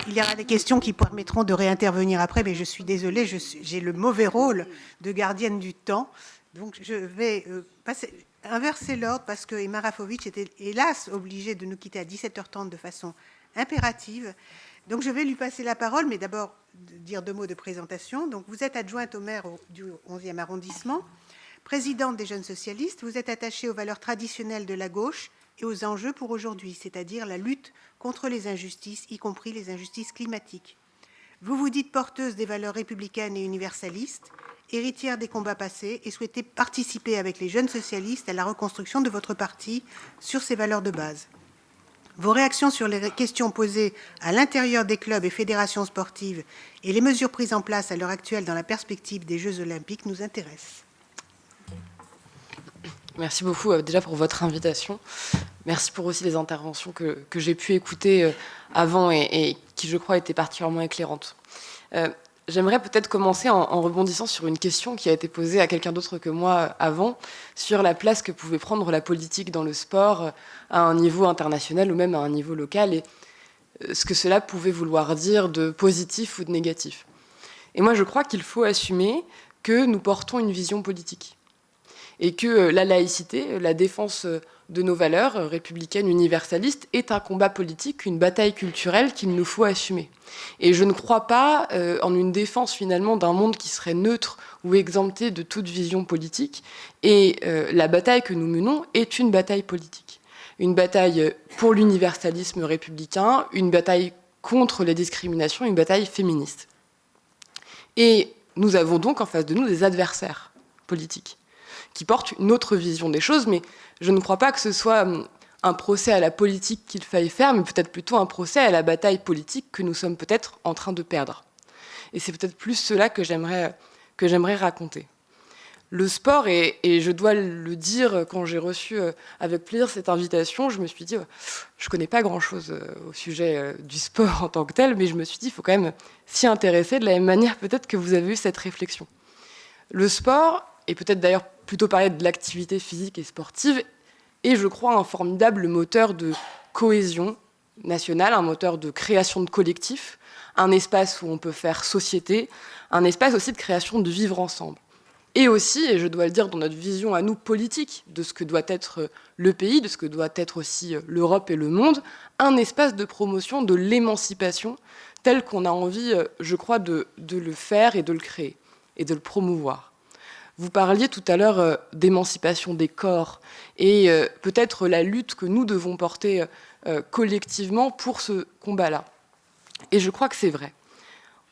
Il y aura des questions qui permettront de réintervenir après, mais je suis désolée, j'ai le mauvais rôle de gardienne du temps. Donc je vais inverser l'ordre parce que Emma Rafovic était hélas obligée de nous quitter à 17h30 de façon impérative. Donc je vais lui passer la parole, mais d'abord dire 2 mots de présentation. Donc vous êtes adjointe au maire du 11e arrondissement, présidente des Jeunes Socialistes, vous êtes attachée aux valeurs traditionnelles de la gauche et aux enjeux pour aujourd'hui, c'est-à-dire la lutte contre les injustices, y compris les injustices climatiques. Vous vous dites porteuse des valeurs républicaines et universalistes, héritière des combats passés et souhaitez participer avec les Jeunes Socialistes à la reconstruction de votre parti sur ces valeurs de base. Vos réactions sur les questions posées à l'intérieur des clubs et fédérations sportives et les mesures prises en place à l'heure actuelle dans la perspective des Jeux Olympiques nous intéressent. Merci beaucoup déjà pour votre invitation. Merci pour aussi les interventions que j'ai pu écouter avant et qui, je crois, étaient particulièrement éclairantes. J'aimerais peut-être commencer en rebondissant sur une question qui a été posée à quelqu'un d'autre que moi avant, sur la place que pouvait prendre la politique dans le sport à un niveau international ou même à un niveau local et ce que cela pouvait vouloir dire de positif ou de négatif. Et moi, je crois qu'il faut assumer que nous portons une vision politique. Et que la laïcité, la défense de nos valeurs républicaines, universalistes, est un combat politique, une bataille culturelle qu'il nous faut assumer. Et je ne crois pas en une défense finalement d'un monde qui serait neutre ou exempté de toute vision politique. Et la bataille que nous menons est une bataille politique. Une bataille pour l'universalisme républicain, une bataille contre les discriminations, une bataille féministe. Et nous avons donc en face de nous des adversaires politiques qui portent une autre vision des choses, mais je ne crois pas que ce soit un procès à la politique qu'il faille faire, mais peut-être plutôt un procès à la bataille politique que nous sommes peut-être en train de perdre. Et c'est peut-être plus cela que j'aimerais raconter. Le sport, et je dois le dire, quand j'ai reçu avec plaisir cette invitation, je me suis dit, je ne connais pas grand-chose au sujet du sport en tant que tel, mais je me suis dit, il faut quand même s'y intéresser de la même manière peut-être que vous avez eu cette réflexion. Le sport, et peut-être d'ailleurs plutôt parler de l'activité physique et sportive, est, je crois, un formidable moteur de cohésion nationale, un moteur de création de collectifs, un espace où on peut faire société, un espace aussi de création de vivre ensemble. Et aussi, et je dois le dire dans notre vision à nous politique de ce que doit être le pays, de ce que doit être aussi l'Europe et le monde, un espace de promotion de l'émancipation tel qu'on a envie, je crois, de le faire et de le créer et de le promouvoir. Vous parliez tout à l'heure d'émancipation des corps et peut-être la lutte que nous devons porter collectivement pour ce combat-là. Et je crois que c'est vrai.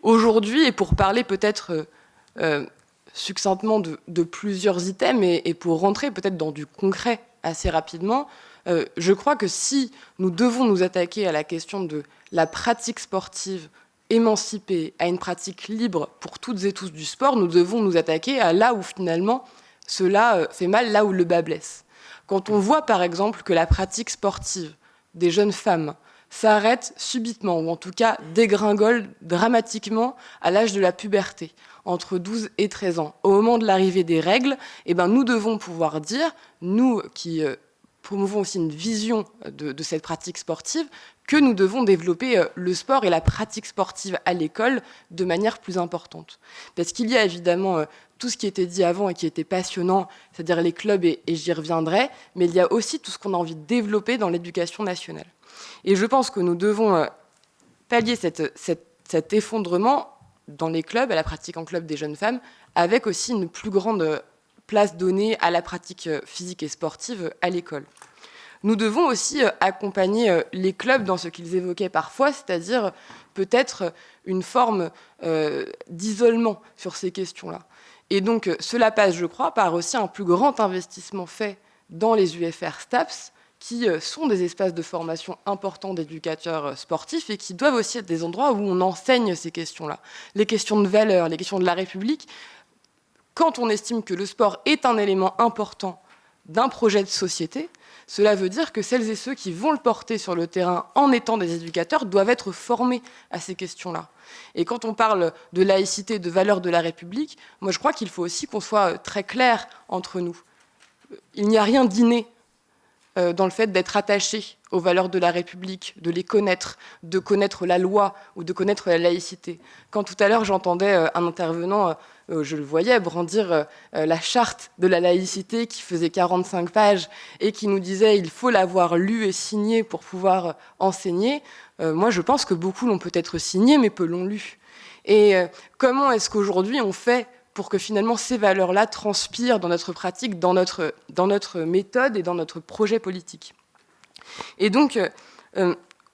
Aujourd'hui, et pour parler peut-être succinctement de plusieurs items et pour rentrer peut-être dans du concret assez rapidement, je crois que si nous devons nous attaquer à la question de la pratique sportive émancipée, à une pratique libre pour toutes et tous du sport, nous devons nous attaquer à là où finalement cela fait mal, là où le bas blesse. Quand on voit par exemple que la pratique sportive des jeunes femmes s'arrête subitement, ou en tout cas dégringole dramatiquement à l'âge de la puberté, entre 12 et 13 ans, au moment de l'arrivée des règles, eh ben, nous devons pouvoir dire, nous qui promouvons aussi une vision de cette pratique sportive, que nous devons développer le sport et la pratique sportive à l'école de manière plus importante. Parce qu'il y a évidemment tout ce qui était dit avant et qui était passionnant, c'est-à-dire les clubs, et j'y reviendrai, mais il y a aussi tout ce qu'on a envie de développer dans l'éducation nationale. Et je pense que nous devons pallier cet effondrement dans les clubs, à la pratique en club des jeunes femmes, avec aussi une plus grande place donnée à la pratique physique et sportive à l'école. Nous devons aussi accompagner les clubs dans ce qu'ils évoquaient parfois, c'est-à-dire peut-être une forme d'isolement sur ces questions-là. Et donc cela passe, je crois, par aussi un plus grand investissement fait dans les UFR STAPS, qui sont des espaces de formation importants d'éducateurs sportifs et qui doivent aussi être des endroits où on enseigne ces questions-là. Les questions de valeur, les questions de la République. Quand on estime que le sport est un élément important d'un projet de société, cela veut dire que celles et ceux qui vont le porter sur le terrain en étant des éducateurs doivent être formés à ces questions-là. Et quand on parle de laïcité, de valeurs de la République, moi je crois qu'il faut aussi qu'on soit très clair entre nous. Il n'y a rien d'inné dans le fait d'être attaché aux valeurs de la République, de les connaître, de connaître la loi ou de connaître la laïcité. Quand tout à l'heure j'entendais un intervenant, je le voyais, brandir la charte de la laïcité qui faisait 45 pages et qui nous disait il faut l'avoir lu et signé pour pouvoir enseigner, moi je pense que beaucoup l'ont peut-être signé mais peu l'ont lu. Et comment est-ce qu'aujourd'hui on fait pour que finalement ces valeurs-là transpirent dans notre pratique, dans notre méthode et dans notre projet politique. Et donc,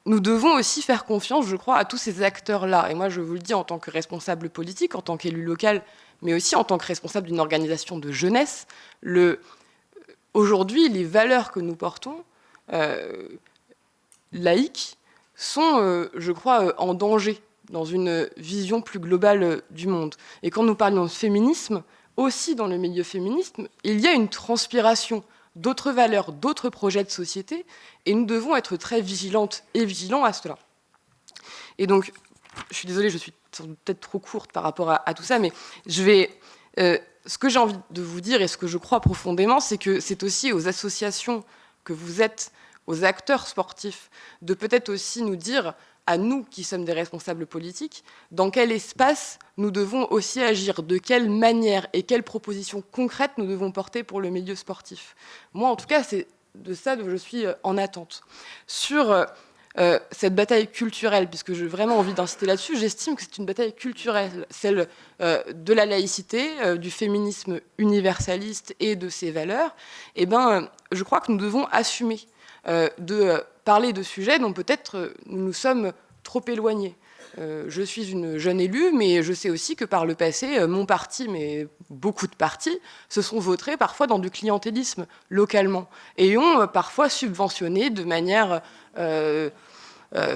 nous devons aussi faire confiance, je crois, à tous ces acteurs-là. Et moi, je vous le dis en tant que responsable politique, en tant qu'élu local, mais aussi en tant que responsable d'une organisation de jeunesse. Aujourd'hui, les valeurs que nous portons, laïques, sont, je crois, en danger dans une vision plus globale du monde. Et quand nous parlons de féminisme, aussi dans le milieu féminisme, il y a une transpiration d'autres valeurs, d'autres projets de société, et nous devons être très vigilantes et vigilants à cela. Et donc, je suis désolée, je suis peut-être trop courte par rapport à tout ça, mais ce que j'ai envie de vous dire et ce que je crois profondément, c'est que c'est aussi aux associations que vous êtes, aux acteurs sportifs, de peut-être aussi nous dire à nous qui sommes des responsables politiques, dans quel espace nous devons aussi agir, de quelle manière et quelles propositions concrètes nous devons porter pour le milieu sportif. Moi, en tout cas, c'est de ça que je suis en attente. Sur cette bataille culturelle, puisque j'ai vraiment envie d'insister là-dessus, j'estime que c'est une bataille culturelle, celle de la laïcité, du féminisme universaliste et de ses valeurs. Eh ben, je crois que nous devons assumer de parler de sujets dont peut-être nous nous sommes trop éloignés. Je suis une jeune élue, mais je sais aussi que par le passé, mon parti, mais beaucoup de partis, se sont vautrés parfois dans du clientélisme localement et ont parfois subventionné de manière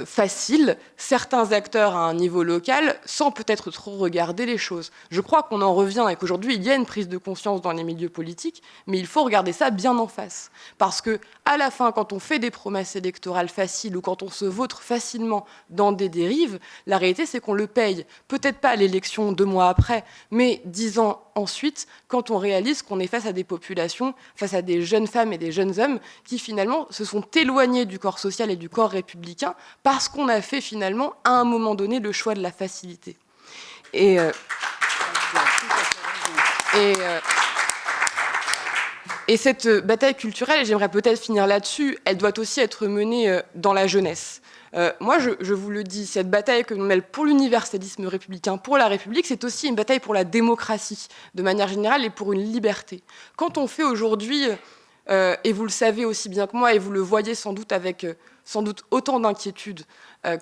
facile certains acteurs à un niveau local sans peut-être trop regarder les choses. Je crois qu'on en revient et qu'aujourd'hui il y a une prise de conscience dans les milieux politiques, mais il faut regarder ça bien en face. Parce que à la fin, quand on fait des promesses électorales faciles ou quand on se vautre facilement dans des dérives, la réalité c'est qu'on le paye. Peut-être pas à l'élection 2 mois après, mais 10 ans ensuite, quand on réalise qu'on est face à des populations, face à des jeunes femmes et des jeunes hommes qui finalement se sont éloignés du corps social et du corps républicain parce qu'on a fait finalement à un moment donné le choix de la facilité. Et cette bataille culturelle, et j'aimerais peut-être finir là-dessus, elle doit aussi être menée dans la jeunesse. Moi, je vous le dis, cette bataille que l'on mène pour l'universalisme républicain, pour la République, c'est aussi une bataille pour la démocratie, de manière générale, et pour une liberté. Quand on fait aujourd'hui, et vous le savez aussi bien que moi, et vous le voyez sans doute avec sans doute autant d'inquiétude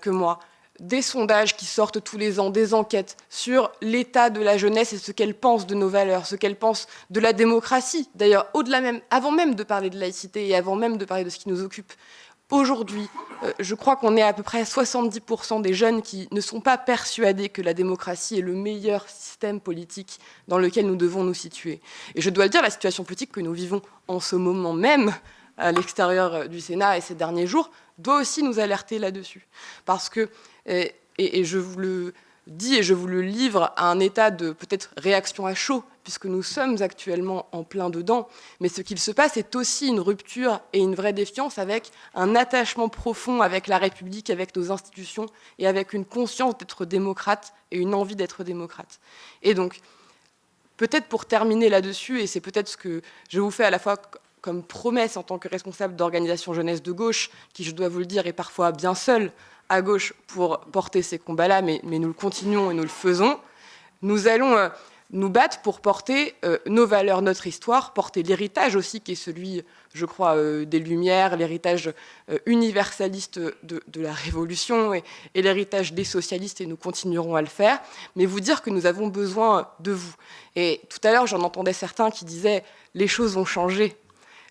que moi, des sondages qui sortent tous les ans, des enquêtes sur l'état de la jeunesse et ce qu'elle pense de nos valeurs, ce qu'elle pense de la démocratie. D'ailleurs, au-delà même, avant même de parler de laïcité et avant même de parler de ce qui nous occupe, aujourd'hui, je crois qu'on est à peu près à 70% des jeunes qui ne sont pas persuadés que la démocratie est le meilleur système politique dans lequel nous devons nous situer. Et je dois le dire, la situation politique que nous vivons en ce moment même, à l'extérieur du Sénat et ces derniers jours, doit aussi nous alerter là-dessus. Parce que, et je vous le dis et je vous le livre à un état de peut-être réaction à chaud, puisque nous sommes actuellement en plein dedans, mais ce qu'il se passe est aussi une rupture et une vraie défiance avec un attachement profond avec la République, avec nos institutions et avec une conscience d'être démocrate et une envie d'être démocrate. Et donc, peut-être pour terminer là-dessus, et c'est peut-être ce que je vous fais à la fois comme promesse en tant que responsable d'organisation jeunesse de gauche, qui, je dois vous le dire, est parfois bien seule à gauche pour porter ces combats-là, mais nous le continuons et nous le faisons. Nous allons nous battre pour porter nos valeurs, notre histoire, porter l'héritage aussi qui est celui, je crois, des Lumières, l'héritage universaliste de la Révolution et l'héritage des socialistes, et nous continuerons à le faire, mais vous dire que nous avons besoin de vous. Et tout à l'heure, j'en entendais certains qui disaient « les choses ont changé ».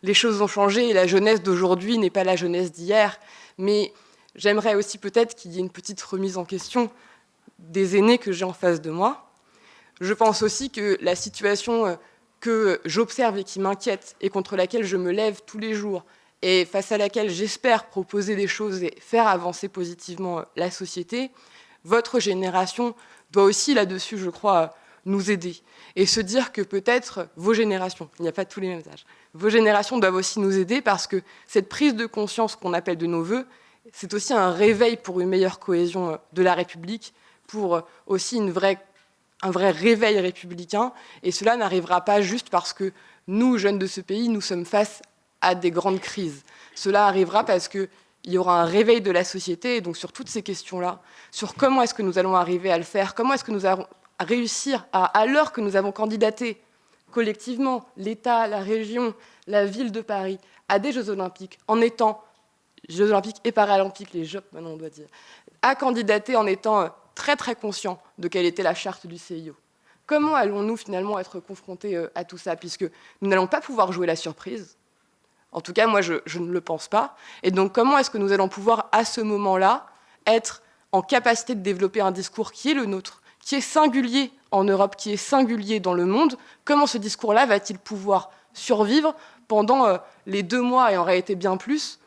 Les choses ont changé et la jeunesse d'aujourd'hui n'est pas la jeunesse d'hier, mais j'aimerais aussi peut-être qu'il y ait une petite remise en question des aînés que j'ai en face de moi. Je pense aussi que la situation que j'observe et qui m'inquiète et contre laquelle je me lève tous les jours et face à laquelle j'espère proposer des choses et faire avancer positivement la société, votre génération doit aussi là-dessus, je crois, nous aider et se dire que peut-être vos générations, il n'y a pas tous les mêmes âges, vos générations doivent aussi nous aider parce que cette prise de conscience qu'on appelle de nos vœux, c'est aussi un réveil pour une meilleure cohésion de la République, pour aussi un vrai réveil républicain. Et cela n'arrivera pas juste parce que nous, jeunes de ce pays, nous sommes face à des grandes crises. Cela arrivera parce qu'il y aura un réveil de la société, et donc sur toutes ces questions-là, sur comment est-ce que nous allons arriver à le faire, comment est-ce que nous allons réussir, à l'heure que nous avons candidaté collectivement, l'État, la région, la ville de Paris, à des Jeux Olympiques, en étant Jeux Olympiques et Paralympiques, les Jeux, maintenant on doit dire, à candidater en étant très très conscient de quelle était la charte du CIO. Comment allons-nous finalement être confrontés à tout ça, puisque nous n'allons pas pouvoir jouer la surprise. En tout cas, moi, je ne le pense pas. Et donc, comment est-ce que nous allons pouvoir, à ce moment-là, être en capacité de développer un discours qui est le nôtre, qui est singulier en Europe, qui est singulier dans le monde? Comment ce discours-là va-t-il pouvoir survivre pendant les 2 mois, et en réalité bien plus,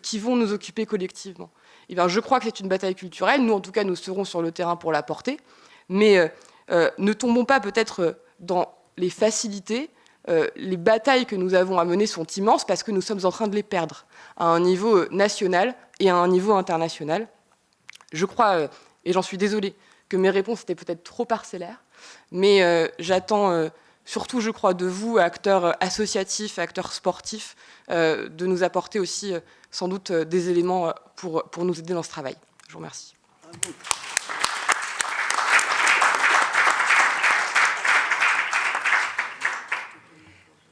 qui vont nous occuper collectivement? Eh bien, je crois que c'est une bataille culturelle. Nous, en tout cas, nous serons sur le terrain pour la porter. Mais ne tombons pas peut-être dans les facilités. Les batailles que nous avons à mener sont immenses parce que nous sommes en train de les perdre à un niveau national et à un niveau international. Je crois, et j'en suis désolée, que mes réponses étaient peut-être trop parcellaires, mais j'attends surtout, je crois, de vous, acteurs associatifs, acteurs sportifs, de nous apporter aussi sans doute des éléments pour nous aider dans ce travail. Je vous remercie.